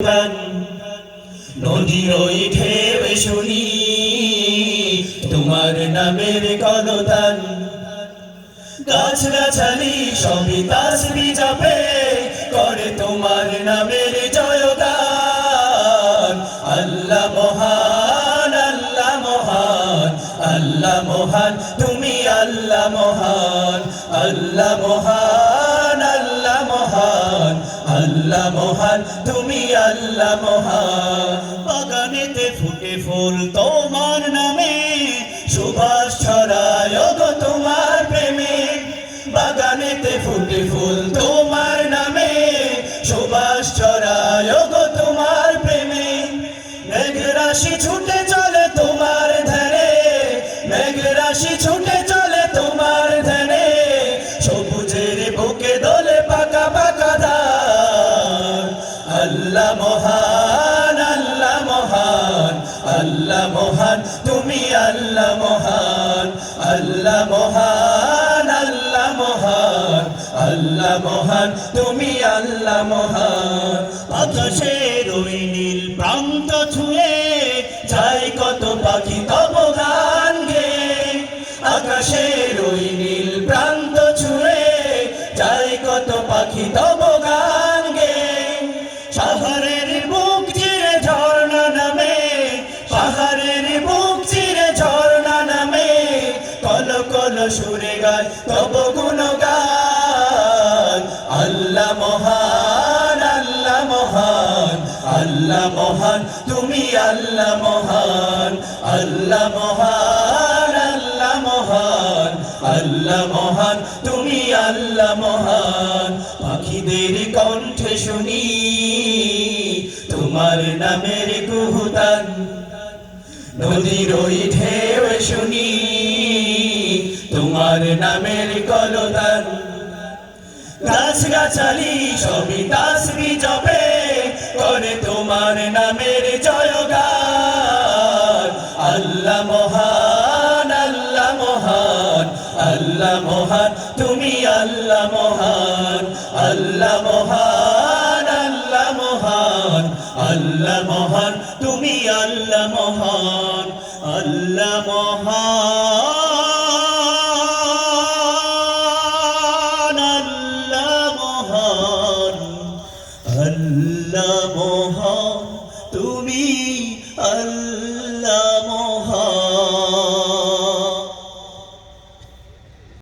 গান নদীর ওই ঢেউ শুনি তোমার নামের কলতান গাছ গাছালি সবই তাসবিহ জপে করে তোমার নামের জয়গান আল্লাহ মহান আল্লাহ মহান আল্লাহ মহান তুমি আল্লাহ মহান আল্লাহ মহান আল্লাহ মহান আল্লাহ মহান তুমি আল্লাহ মহান বাগানেতে ফুটে ফুল তোমার নামে সুবাস ছড়ায় গো তোমার প্রেমে বাগানেতে ফুটে ফুল তোমার নামে সুবাস ছড়ায় গো তোমার প্রেমে মেঘ রাশি ছুটে চলে তোমার ধ্যানে মেঘ রাশি ছুটে চলে তোমার ধ্যানে সবুজের বুকে দোলে পাকা পাকা ধান আল্লাহ মহান আল্লাহ মহান আল্লাহ মহান তুমি আল্লাহ মহান আল্লাহ মহান আল্লাহ মহান আল্লাহ মহান তুমি আল্লাহ মহান আকাশের ওই নীল প্রান্ত ছুঁয়ে যায় কত পাখি তব গান গেয়ে আকাশের ওই নীল প্রান্ত ছুঁয়ে যায় কত পাখি তব গান গেয়ে শহরের বুক চিরে ঝর্ণা নামে পাহাড়ের বুক চিরে ঝর্ণা নামে কল কল সুরে গায় তব গুণগান আল্লাহ মহান আল্লাহ মহান আল্লাহ মহান তুমি আল্লাহ মহান আল্লাহ মহান আল্লাহ মহান আল্লাহ মহান তুমি আল্লাহ মহান পাখিদের কণ্ঠে শুনি তোমার নামের কুহুতান নদীর ওই ঢেউ শুনি তোমার নামের কলতান গাছ গাছালি সবই তাসবিহ জপে করে তোমার নামের জয়গান আল্লাহ মহান আল্লাহ মহান আল্লাহ মহান তুমি আল্লাহ মহান আল্লাহ মহান আল্লাহ মহান আল্লাহ মহান তুমি আল্লাহ মহান আল্লাহ মহান আল্লাহ মহান আল্লাহ